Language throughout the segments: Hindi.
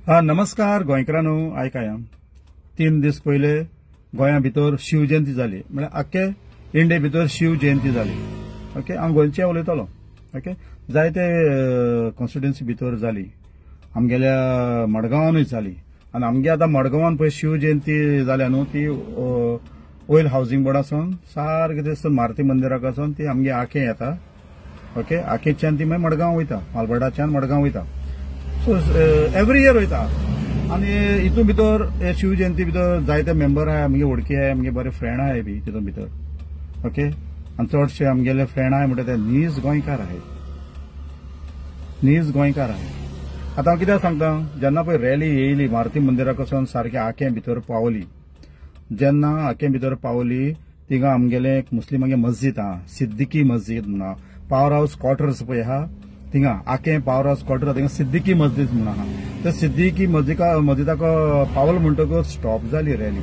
नमस्कार गोंयकारांनो, आयकाया 3 दीस पयले गोंया भितर शिव जयंती जाली. म्हणजे आख्खे इंडिये भितर शिव जयंती जाली. ओके, हांव गोंयचे उलयतलो. ओके, जायते कॉन्स्टिट्युएन्सी भितर जाली, आमगेल्या मडगांवानूय जाली. आनी आमगे आतां मडगांवान पळय शिव जयंती जाल्या न्हू, ती ऑयल हावसिंग बोर्डासून सारकें दिसता मारुती मंदिराक वचून ती आमगे आखे येता. ओके, आखेच्यान ती मागीर मडगांव वयता, मालबाडाच्यान मडगांव वयता. सो एवरी इयर वयता. आनी हितून भितर शिव जयंती भितर जायते मेंबर आहाय, आमगे वळखी आहाय, आमगे बरे फ्रेंड आहाय बी तितून भितर. ओके, आनी चडशे आमगेले फ्रेंड आहाय म्हणटा ते नीज गोंयकार आहाय, नीज गोंयकार आहाय. आतां हांव कित्याक सांगता, जेन्ना पळय रॅली येयली मारुती मंदिराक वचून सारकें आखे भितर पावली, जेन्ना आखे भितर पावली थिंगा आमगेले एक मुस्लिमांगे मस्जिद आहा, सिद्दीकी मस्जिद म्हणा, पावर हाऊस क्वार्टर्स पळय आहा थिंगा आखे पावर हाऊस क्वार्टर थिंगा सिद्दीकी मस्जिद म्हणून आहा. त्या सिद्दीकी मस्जिदाक पावल म्हणटकच स्टॉप जाली रॅली.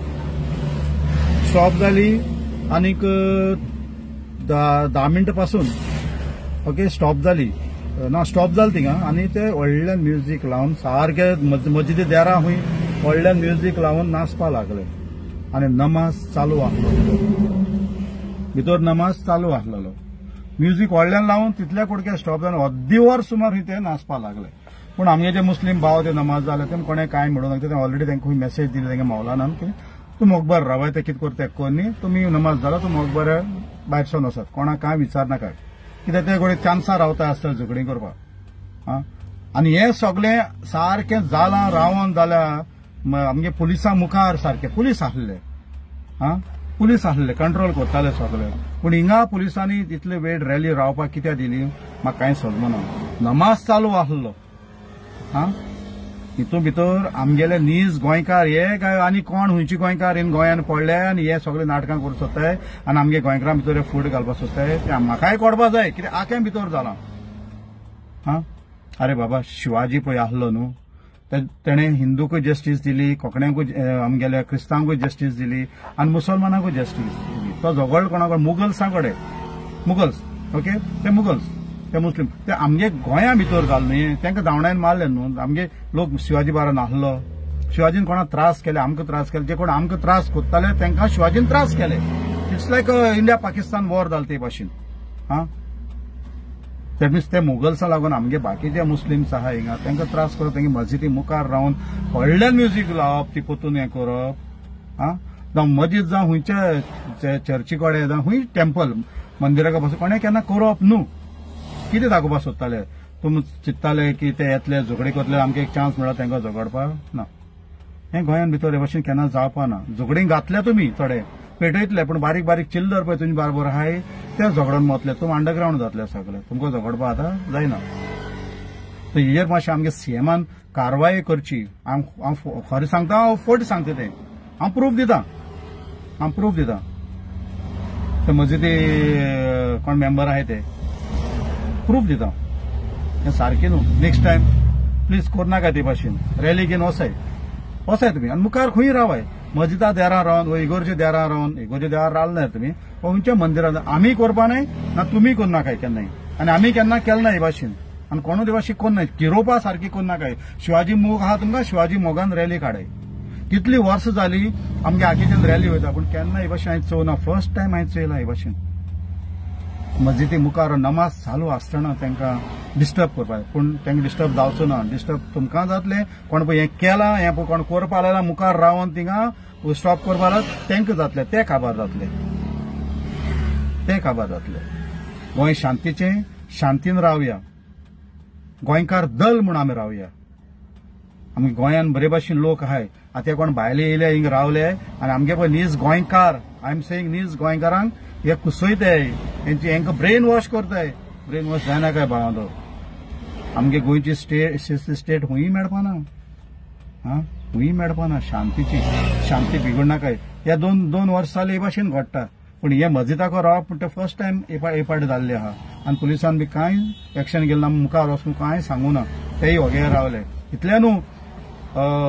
स्टॉप जाली आनीक 10 मिनटां पासून ओके स्टॉप जाली ना स्टॉप जाली थिंगा. आनी ते व्हडल्यान म्युजीक लावन सारखे मस्जिदी देरा हुंय व्हडल्यान म्युजीक लावन नाचपा लागले. आनी नमाज चालू आसलो, भितर नमाज चालू आसलेलो. म्युजीक व्हडल्यान लावन तितल्या कुडके स्टॉप जावन अर्दी वर सुमार ते नाचपा लागले. पूण आमगे जे मुस्लीम भाव ते नमाज जाले ते कोणें कांय म्हणूंक ना. ते ऑलरेडी तांकां मेसेज दिली तेंगे मौलानान की तूं मोग बरें रावाय ते कितें करता तें न्ही, तुमी नमाज जाला तूं मोग बरें भायर सवन वचत, कोणाक कांय विचारनाका. कित्याक ते कोणी चान्सार रावता आसता झगडीं करपाक. आनी हें सगळें सारकें जालां रावन जाल्यार आमगे पुलिसां मुखार सारकें पुलीस आसले, पुलीस आसले कंट्रोल करताले सगळे. पूण हिंगा पुलिसांनी तितले वेळ रॅली रावपाक कित्याक दिली म्हाका कांय समजना. नमाज चालू आसलो. हितून भितर आमगेले नीज गोंयकार हे काय आनी कोण हुंयचे गोंयकार इन गोंयान पडले आनी हे सगळे नाटकां करूं सोदताय आनी आमगे गोंयकारां भितर फूट घालपाक सोदताय. ते म्हाकाय कळपा जाय कित्याक आख्या भितर जालां. अरे बाबा, शिवाजी पळय आसलो न्हू, तेणें हिंदूकूय जस्टीस दिली, कोंकण्यांकूय आमगेल्या क्रिस्तांवांकूय जस्टीस दिली आनी मुसलमानांकूय जस्टीस दिली. तो झगड कोणा कडेन मुगल्सां कडेन, मुगल्स ओके ते मुगल्स ते मुस्लीम ते आमगे गोंया भितर जालें न्ही, तांकां धांवडायन मारले न्हू. आमगे लोक शिवाजी बारा नासलो, शिवाजीन कोणाक त्रास केले, आमकां त्रास केले, जे कोण आमकां त्रास कोत्ताले तांकां शिवाजीन त्रास केले. It's like India Pakistan war जालें ते भाशेन. दॅट मिन्स ते मुगल्सां लागून आमगे बाकीचे मुस्लिम्स आहा हिंगा तांकां त्रास करप, तांगे मस्जिदी मुखार रावन व्हडल्यान म्युजीक लावप, ती पोतून हें करप. जावं मस्जीद जावं हुंयच्या चर्ची कडेन जावं हुंय टेम्पल मंदिराक वचून कोणें केन्ना करप न्हू. कितें दाखोवपाक सोदताले तुमी चिंतताले की ते येतले झगडी करतले, आमकां एक चान्स मेळत तांकां झगडपाक ना. हें गोंयान भितर हे भाशेन केन्ना जावपा ना. झगडी घातले तुमी थोडे पेटयतले, पूण बारीक बारीक चिल्लर पळय तुमचे बारबर आहाय ते झगडून वतले, तुमी अंडरग्रावंड जातले सगळे, तुमकां झगडपाक आतां जायना. सो हेर मातशें आमगे सीएमान कारवाय करची. हांव खरें सांगता, हांव फट सांगता तें, हांव प्रूफ दितां. ते मस्जिदी कोण मेंबर आहाय ते प्रूफ दिता. हें सारकें न्हू. नेक्स्ट टायम प्लीज करनाका ते भाशेन. रॅली घेवन वसाय तुमी आनी मुखार खंय रावाय. मस्जिदा देरां रावन वा इगोर्जे देरां रावन, इगोर्जे देरां रावले ना तुमी, खंयच्या मंदिरान आमी करपा न्हय ना तुमी करनाकाय केन्नाय. आनी आमी केन्ना केलें ना हे भाशेन आनी कोणूय ते भाशेन करनाय. किरोवपा सारकी करनाकाय. शिवाजी मोग आहा तुमकां, शिवाजी मोगान रॅली काडाय. कितली वर्सां जाली आमगे आखेच्यान रॅली वयता, पूण केन्ना हे भाशेन हांवें चोवना. फर्स्ट टायम हांवें चोयला हे भाशेन. मस्जिदी मुखार नमाज चालू आसतना तांकां डिस्टर्ब करपाक, पूण तांकां डिस्टर्ब जावचो ना. डिस्टर्ब तुमकां जातलें, कोण पळय हें केलां हें पळय कोण करपा लागला मुखार रावन थिंगा स्टॉप करपा लागला तांकां जातलें, ते काबार जातले. गोंय शांतीचें, शांतीन रावया. गोंयकार दल म्हूण आमी रावया. आमी गोंयान बरे भाशेन लोक आहाय. आतां कोण भायले येयले हिंग रावले आनी आमगे पळय नीज गोंयकार, आय एम सेईंग नीज गोंयकारांक हे कुसयताय, हेंकां ब्रेन वॉश करताय. ब्रेन वॉश जायना काय बाळांलो. आमगे गोंयची स्टेट हुंय मेळपाना, हुंय मेळपाना. शांती बिगडनाकाय. ह्या दोन वर्सां जाली हे भाशेन घडटा. पूण हे मस्जिदाक रावप पूण ते फर्स्ट टायम हे पाटी जाल्ले आहा आनी पुलिसान बी कांय एक्शन घेलें ना, मुखार वचून कांय सांगूं ना. तेय वगैरे रावले. इतले न्हू,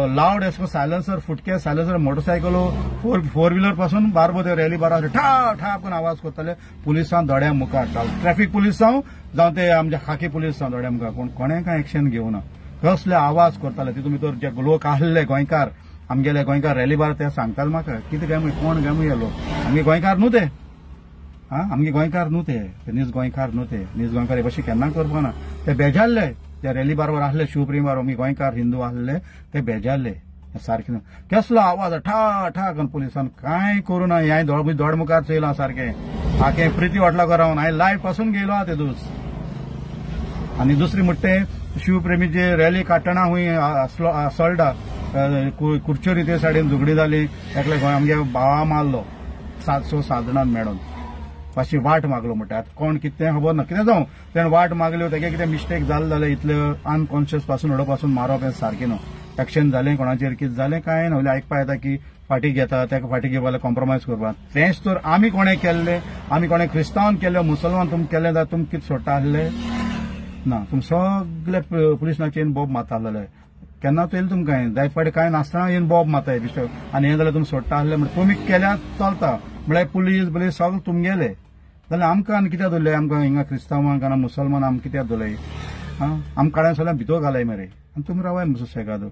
लावड एसको सायलन्सर, फुटके सायलन्सर, मोटरसायकलो, फोर व्हिलर पासून बारबो ते रॅली बारा ठा ठा करून आवाज करताले. पुलिसां दोड्या मुखार, ट्रॅफिक पुलीस जावं ते आमच्या खाकी पुलीस जावं दोड्या मुखार, पूण कोणें कांय एक्शन घेवना. कसले आवाज करताले तितून भितर जे लोक आहले गोंयकार आमगेले गोंयकार रॅली बार ते सांगतात म्हाका कितें काय म्हूण कोण काय म्हूण लोक आमगे गोंयकार न्हू ते आमगे गोंयकार न्हू ते नीज गोंयकार न्हू ते नीज गोंयकार हे भशेन केन्ना करपा ना ते बेजारले ते रॅली बारबर आहले शिवप्रेमी बार आमगे गोंयकार हिंदू आहले ते बेजारले सारखे कसलो आवाज ठा ठा करून पुलिसान कांय करू ना हांवें दोड मुखार चयलां सारकें हांवें प्रिती हॉटेलाक रावन हांवें लायव्ह पासून गेलो ते दीस आनी दुसरी म्हणटे शिवप्रेमीची रॅली काडटना हूंय असोल्डा कुर्च्योरी ते सायडीन झगडी जाली एकले आमगे भावा मारलो 700 जाणांक मेळून मातशी वाट मागलो म्हणटा आतां कोण कितें खबर ना कितें जावं तेणें वाट मागल्यो तेगे कितें मिस्टेक जालें जाल्यार इतलें अनकॉन्शियस पासून हडो पासून मारप हें सारकें न्हू एक्शन जालें कोणाचेर कितें जालें कांय ना आयकपा येता की फाटी घेता ताका फाटी घेवपाक कॉम्प्रोमायज करपाक तेंच तर आमी कोणें केल्लें आमी कोणें क्रिस्तांवान केलें मुसलमान तुमकां केलें जाल्यार तुमकां कितें सोडटा आसलें ना तुम सगळे पुलीस स्टेशनाचेर येवन बॉब मारताले केन्ना येयलें तुमकां जायत फाटी कांय नासतना येवन बॉब मारताय बिश्ट आनी हें जाल्यार तुमी सोडटा आसलें म्हणजे तुमी केल्यार चलता म्हळ्यार पुलीस सगळे तुमगेले जाल्यार आमकां आनी कित्याक दवरले आमकां हिंगा क्रिस्तांवांक आनी मुसलमान आमकां कित्याक दवरले आमकां काड्यान सगळ्यांक भितर घालाय मरे आनी तुमी रावाय सुसेगाद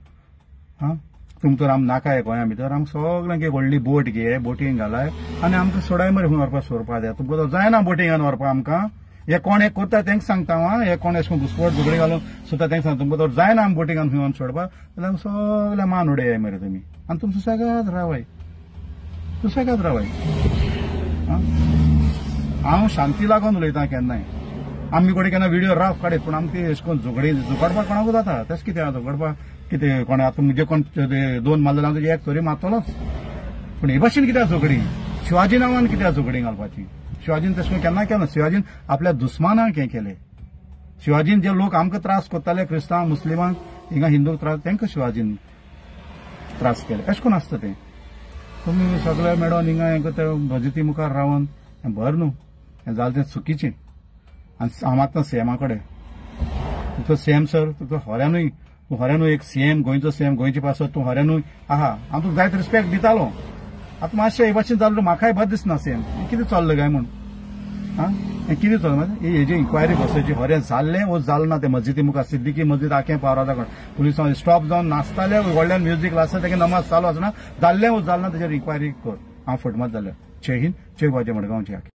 तुमकां तर आम नाकाय गोंया भितर आमकां सगळ्यांक एक व्हडली बोट घे बोटीन घालाय आनी आमकां सोडाय मरे खंय व्हरपाक सोडपा जाय तुमकां जायना बोटींगान व्हरपा आमकां हे कोण एक करता तेंक सांगता हे कोण अशें घुसपट झगडी घालून सुद्दां तेंक सांगता तुमकां तर जायना आमी बोटींगान खंय सोडपा जाल्यार सगळे मान उडय मरे तुमी आनी तुमचो सुसेगाद रावाय सुसेगाद रावाय हांव शांती लागून उलयतां केन्नाय आमी कोणी केन्ना व्हिडिओ राफ काडीत पूण आमकां अशें करून झगडपाक कोणाकूय जाता तेच कितें झगडपाक कितें कोण आतां म्हणजे कोण 2 मारले जाल्यार तुजे एक तरी मारतलोच पूण हे भाशेन कित्याक झगडी शिवाजी नांवान कित्याक झगडी घालपाची शिवाजीन तशें केन्ना केलें शिवाजीन आपल्या दुस्मानाक हें केलें शिवाजीन जे लोक आमकां त्रास करताले क्रिस्तांव मुस्लिमांक हिंगा हिंदूक त्रास तांकां शिवाजीन त्रास केले अशें करून आसता तें तुमी सगळे मेळोन हिंगा हें करता मस्जिदी मुखार रावन हें बरें न्हू हें जालें तें चुकीचें आनी हांव मागता सीएमा कडेन तुका सीएम सर तुका होऱ्यानूय एक सीएम गोंयचो सीएम गोंयचे पासत तूं होऱ्यानूय आहा हांव तुका जायत रिस्पेक्ट दितालो आतां मातशें हे भाशेन जालें म्हाकाय बरें दिसना सीएम कितें चल्लें काय म्हूण हें कितें चल्लें हेजी इन्क्वायरी बसोवची होरें जाल्लें वो जालें ना तें मस्जिदी मुखार सिद्दीकी मस्जिद आखें पावरा कोण पुलिसांनी स्टॉप जावन नाचताले व्हडल्यान म्युजीक लासता तेगे नमाज चालू आसना जाल्लें वो जालें ना तेजेर इन्क्वायरी कर हांव फटमत जाल्यार जय हिंद जय गोंयचे मडगांवचे